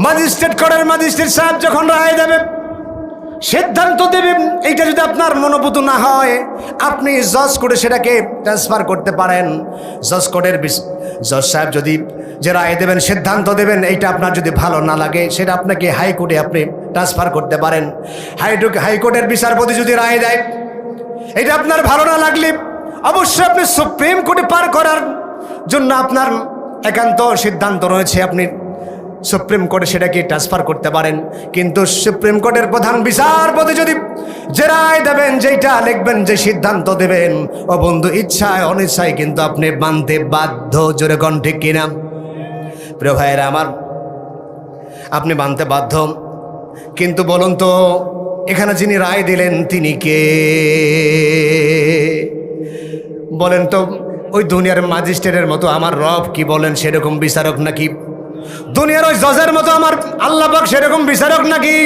Magistrate কোর্টের magistrate সাহেব যখন রায় দেবে, সিদ্ধান্ত দেবেন, এইটা যদি আপনার মনোপুত না হয় আপনি জজ কোর্টে সেটাকে ট্রান্সফার করতে পারেন। জজ কোর্টের জজ সাহেব যদি যে রায় দেবেন, সিদ্ধান্ত দেবেন, এইটা আপনার যদি ভালো না লাগে সেটা আপনাকে হাইকোর্টে আপনি ট্রান্সফার করতে পারেন। হাইকোর্টের বিচারপতি যদি রায় দেয়, এটা আপনার ভালো না লাগলে অবশ্যই আপনি সুপ্রিম কোর্টে পার করার জন্য আপনার একান্ত সিদ্ধান্ত রয়েছে, আপনি সুপ্রিম কোর্টে সেটাকে ট্রান্সফার করতে পারেন। কিন্তু সুপ্রিম কোর্টের প্রধান বিচারপতি যদি যে রায় দেবেন, যেটা লিখবেন, যে সিদ্ধান্ত দেবেন, ও বন্ধু ইচ্ছায় অনিচ্ছায় কিন্তু আপনি মানতে বাধ্য। জোরে কোন ঠিক কিনা? প্রিয় ভাইয়েরা আমার, আপনি মানতে বাধ্য। কিন্তু বলুন তো, এখানে যিনি রায় দিলেন তিনি কে? বলেন তো, ওই দুনিয়ার ম্যাজিস্ট্রেটের মতো আমার রব কি বলেন সেরকম বিচারক নাকি? দুনিয়ার ওই জজের মতো আমার আল্লাহ পাক সেরকম বিচারক নাকি?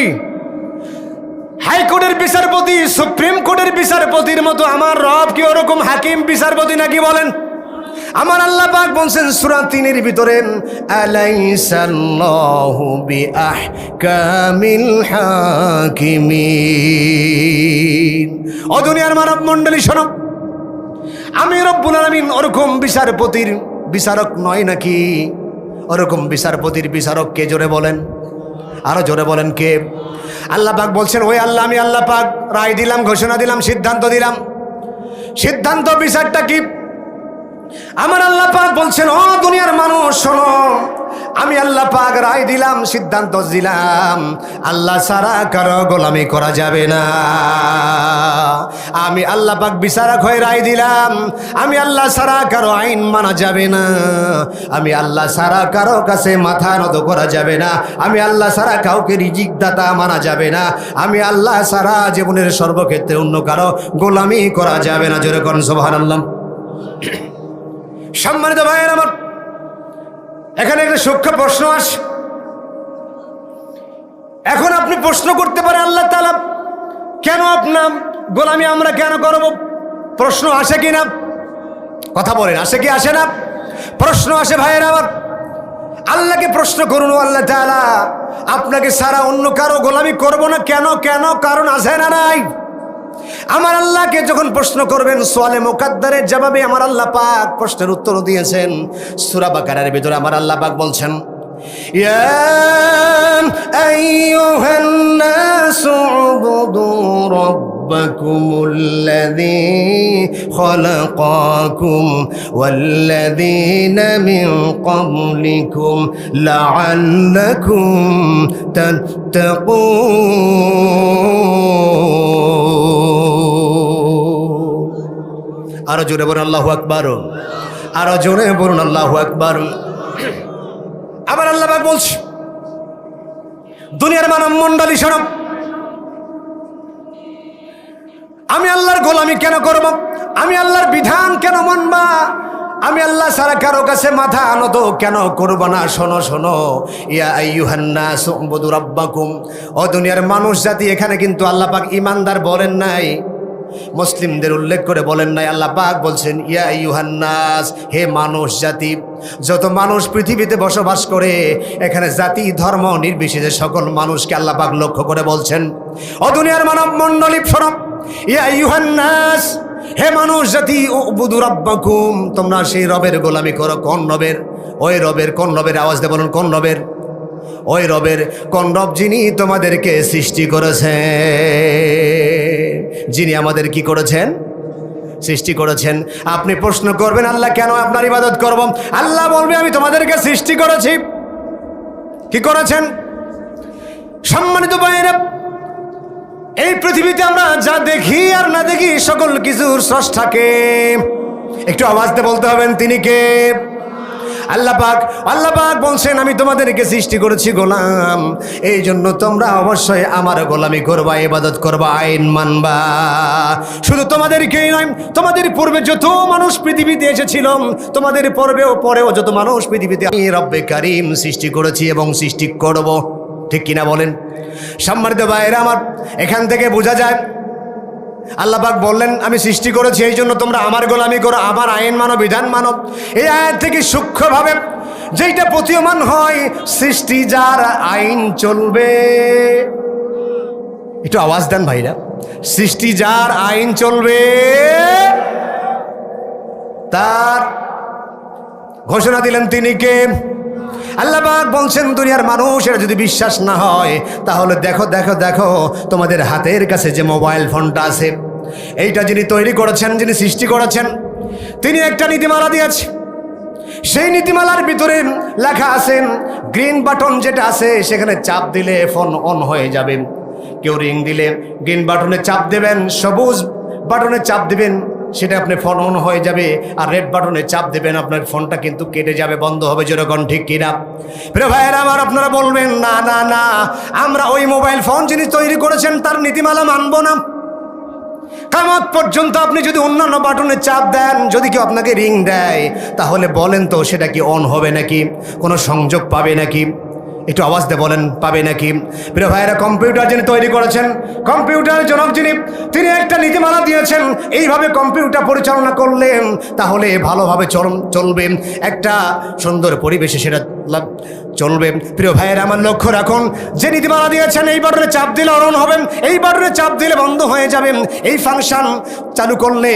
হাইকোর্টের বিচারপতি, সুপ্রিম কোর্টের বিচারপতির মতো আমার রব কি ওরকম হাকিম বিচারপতি নাকি? বলেন। আমার আল্লাহ পাক বলছেন সূরা 3-এর ভিতরে, আলাইসাল্লাহু বিআহকামিল হাকিমিন। ও দুনিয়ার মানব মণ্ডলী শোনো, আমি রব্বুল আলামিন ওরকম বিচারপতির বিচারক নয় নাকি? ওরকম বিচারপতির বিচারক কে? জোরে বলেন, আরো জোরে বলেন কে? আল্লাহ পাক বলছেন, ওই আল্লাহ, আমি আল্লাহ পাক রায় দিলাম, ঘোষণা দিলাম, সিদ্ধান্ত দিলাম। সিদ্ধান্ত বিচারটা কি? আমার আল্লাহ পাক বলছেন, ও দুনিয়ার মানুষ শোনো, আমি আল্লাহ পাক রায় দিলাম, সিদ্ধান্ত দিলাম, আল্লাহ ছাড়া কারো গোলামি করা যাবে না। আমি আল্লাহ পাক বিচারক হয়ে রায় দিলাম, আমি আল্লাহ ছাড়া কারো আইন মানা যাবে না, আমি আল্লাহ ছাড়া কারো কাছে মাথা নত করা যাবে না, আমি আল্লাহ ছাড়া কাউকে রিজিক দাতা মানা যাবে না, আমি আল্লাহ ছাড়া জীবনের সর্বক্ষেত্রে অন্য কারো গোলামি করা যাবে না। জোরে করুন সুবহানাল্লাহ। সম্মানিত ভাইয়ের আমার, এখানে একটা সূক্ষ্ম প্রশ্ন আসে। এখন আপনি প্রশ্ন করতে পারেন, আল্লাহ তাআলা কেন আপনার গোলামি আমরা কেন করব? প্রশ্ন আসে কি না? কথা বলেন, আসে কি আসে না? প্রশ্ন আসে ভাইয়ের আমার। আল্লাহকে প্রশ্ন করুন, আল্লাহ তাআলা আপনাকে ছাড়া অন্য কারো গোলামি করব না কেন? কেন কারণ আছে না নাই? আমার আল্লাহকে যখন প্রশ্ন করবেন, সোয়ালে মুকাদ্দারের জবাবে আমার আল্লাহ পাক প্রশ্নের উত্তর দিয়েছেন। সূরা বাকারার ভিতরে আমার আল্লাহ পাক বলছেন, ইয়া আইয়ুহান নাসু উবুদু রাব্বাকুমুল্লাযী খালাকাকুম ওয়াল্লাযীনা মিন ক্বাবলিকুম লাআল্লাকুম তাত্তাকুন। আরো জোরে বলুন আল্লাহু আকবার, আরো জোরে বলুন আল্লাহু আকবার। আবার আল্লাহ পাক বলছে, দুনিয়ার মানব মণ্ডলী শোনো, আমি আল্লাহর গোলামি কেন করব? আমি আল্লাহর বিধান কেন মানবা? আমি আল্লাহ ছাড়া কারো কাছে মাথা নত কেন করব না? শোনো শোনো, ইয়া আইয়ুহান নাস উবুদু রাব্বাকুম। ও দুনিয়ার মানুষ জাতি, এখানে কিন্তু আল্লাহ পাক ইমানদার বলেন নাই, মুসলিমদের উল্লেখ করে বলেন নাই। আল্লাহ পাক বলছেন, ইয়া আইয়ুহান নাস, হে মানুষ জাতি। যত মানুষ পৃথিবীতে বসবাস করে, এখানে জাতি ধর্ম নির্বিশেষে সকল মানুষকে আল্লাহ পাক লক্ষ্য করে বলছেন, ও দুনিয়ার মানব মণ্ডলী শোনো, ইয়া আইয়ুহান নাস, হে মানুষ জাতি, উবুদু রাব্বাকুম, তোমরা সেই রবের গোলামি করো। কোন রবের? ওই রবের। কোন রবের? আওয়াজ দিয়ে বলুন, কোন রবের? ওই রবের। কোন রব? যিনি তোমাদেরকে সৃষ্টি করেছেন, যিনি আমাদের কি করেছেন? সৃষ্টি করেছেন। আপনি প্রশ্ন করবেন, আল্লাহ কেন আপনার ইবাদত করব? আল্লাহ বলবে, আমি তোমাদেরকে সৃষ্টি করেছি। কি করেছেন? সম্মানিত ভাইয়েরা, এই পৃথিবীতে আমরা যা দেখি আর না দেখি, সকল কিছুর স্রষ্টাকে একটু আওয়াজ দিয়ে বলতে হবেন, তিনি কে? আল্লাহ পাক। আল্লাহ পাক বলছেন, আমি তোমাদেরকে সৃষ্টি করেছি গোলাম, এই জন্য তোমরা অবশ্যই আমার গোলামি করবা, ইবাদত করবা, আইন মানবা। শুধু তোমাদেরকেই নয়, তোমাদের পূর্বে যত মানুষ পৃথিবীতে এসেছিল, তোমাদের পরেও যত মানুষ পৃথিবীতে আমি রব্বে কারিম সৃষ্টি করেছি এবং সৃষ্টি করব। ঠিক কিনা বলেন? সম্মানিত ভাইয়েরা আমার, এখান থেকে বোঝা যায় আল্লাহ পাক বললেন আমি সৃষ্টি করেছি এই জন্য তোমরা আমার গোলামি করো, আমার আইন মানো, বিধান মানো। এই আয়াত থেকে সূক্ষ্মভাবে যেটা প্রতীয়মান হয়, সৃষ্টি যার আইন চলবে। একটু আওয়াজ দেন ভাইরা, সৃষ্টি যার আইন চলবে তার ঘোষণা দিলেন তিনি কে? আল্লাহ পাক বলছেন দুনিয়ার মানুষের যদি বিশ্বাস না হয় তাহলে দেখো দেখো দেখো তোমাদের হাতের কাছে যে মোবাইল ফোনটা আছে, এইটা যিনি তৈরি করেছেন, যিনি সৃষ্টি করেছেন, তিনি একটা নীতিমালা দিয়েছে। সেই নীতিমালার ভিতরে লেখা আছেন গ্রিন বাটন যেটা আছে সেখানে চাপ দিলে ফোন অন হয়ে যাবে। কেউ রিং দিলে গ্রিন বাটনে চাপ দেবেন, সবুজ বাটনে চাপ দিবেন, সেটা আপনার ফোন অন হয়ে যাবে। আর রেড বাটনে চাপ দেবেন, আপনার ফোনটা কিন্তু কেটে যাবে, বন্ধ হবে। যেরকম ঠিক কিনা? প্রিয় ভাইয়েরা আমার, আপনারা বলবেন না না না, আমরা ওই মোবাইল ফোন যিনি তৈরি করেছেন তার নীতিমালা মানব না। কিয়ামত পর্যন্ত আপনি যদি অন্যান্য বাটনে চাপ দেন, যদি কেউ আপনাকে রিং দেয়, তাহলে বলেন তো সেটা কি অন হবে নাকি? কোনো সংযোগ পাবে নাকি? একটু আওয়াজ দিয়ে বলেন, পাবে নাকি? প্রিয় ভাইয়েরা, কম্পিউটার যিনি তৈরি করেছেন, কম্পিউটার জনক যিনি, তিনি একটা নীতিমালা দিয়েছেন। এইভাবে কম্পিউটার পরিচালনা করলেন তাহলে ভালোভাবে চলবে, একটা সুন্দর পরিবেশে সেটা চলবে। প্রিয় ভাইয়েরা আমার, লক্ষ্য রাখুন, যে নীতিমালা দিয়েছেন এই বাটনে চাপ দিলে অন হবে, এই বাটনে চাপ দিলে বন্ধ হয়ে যাবে, এই ফাংশন চালু করলে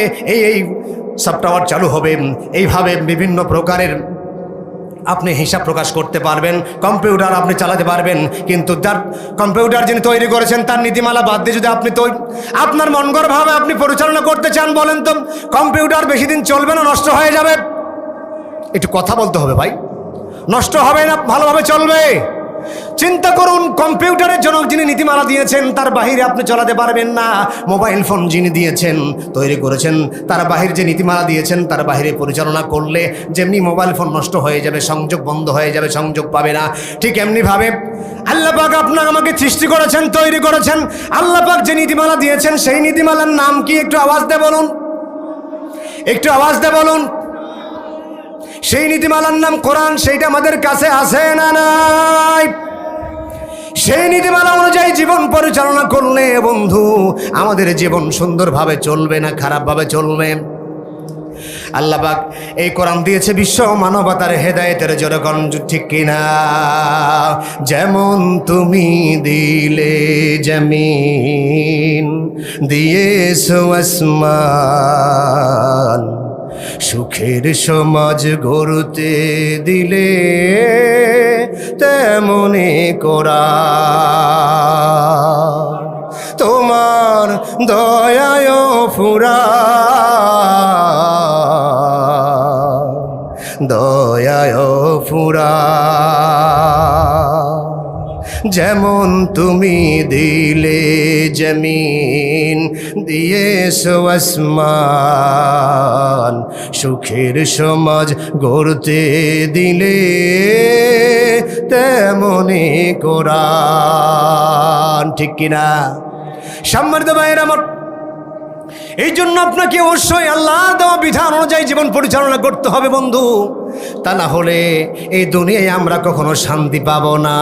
এই সফটওয়্যার চালু হবে। এইভাবে বিভিন্ন প্রকারের আপনি হিসাব প্রকাশ করতে পারবেন, কম্পিউটার আপনি চালাতে পারবেন। কিন্তু যার কম্পিউটার যিনি তৈরি করেছেন তার নীতিমালা বাদ দিয়ে যদি আপনি আপনার মনগড়ভাবে আপনি পরিচালনা করতে চান, বলেন তো কম্পিউটার বেশি দিন চলবে না নষ্ট হয়ে যাবে? একটু কথা বলতে হবে ভাই, নষ্ট হবে না ভালোভাবে চলবে? চিন্তা করুন, কম্পিউটারের জনক যিনি নীতিমালা দিয়েছেন তার বাহিরে আপনি চালাতে পারবেন না। মোবাইল ফোন যিনি দিয়েছেন, তৈরি করেছেন, তার বাহিরে যে নীতিমালা দিয়েছেন তার বাহিরে পরিচালনা করলে যেমনি মোবাইল ফোন নষ্ট হয়ে যাবে, সংযোগ বন্ধ হয়ে যাবে, সংযোগ পাবে না, ঠিক এমনিভাবে আল্লাহ পাক আপনাকে আমাকে সৃষ্টি করেছেন, তৈরি করেছেন। আল্লাহ পাক যে নীতিমালা দিয়েছেন সেই নীতিমালার নাম কি? একটু আওয়াজ দিয়ে বলুন, একটু আওয়াজ দিয়ে বলুন। সেই নীতিমালার নাম কোরআন। সেইটা আমাদের কাছে আছে না নাই? সেই নীতিমালা অনুযায়ী জীবন পরিচালনা করলে বন্ধু আমাদের জীবন সুন্দরভাবে চলবে না খারাপভাবে চলবে? আল্লাহ পাক এই কোরআন দিয়েছে বিশ্ব মানবতার হেদায়েতের জনগণ, ঠিক কিনা? যেমন তুমি দিলে জমিন, দিয়েছো আসমান, সুখের সমাজ গড়তে দিলে তেমনি কোরআন তোমার দয়ায় ফুরান, দয়ায় ফুরান। যেমন তুমি দিলে জমিন, দিয়েছো আসমান, সুখের সমাজ গড়তে দিলে তেমনি কোরআন, ঠিক কিনা? সম্মানিত ভাইয়েরা আমার, এই জন্য আপনাকে অবশ্যই আল্লাহর দেওয়া বিধান অনুযায়ী জীবন পরিচালনা করতে হবে বন্ধু। তা না হলে এই দুনিয়ায় আমরা কখনো শান্তি পাবো না।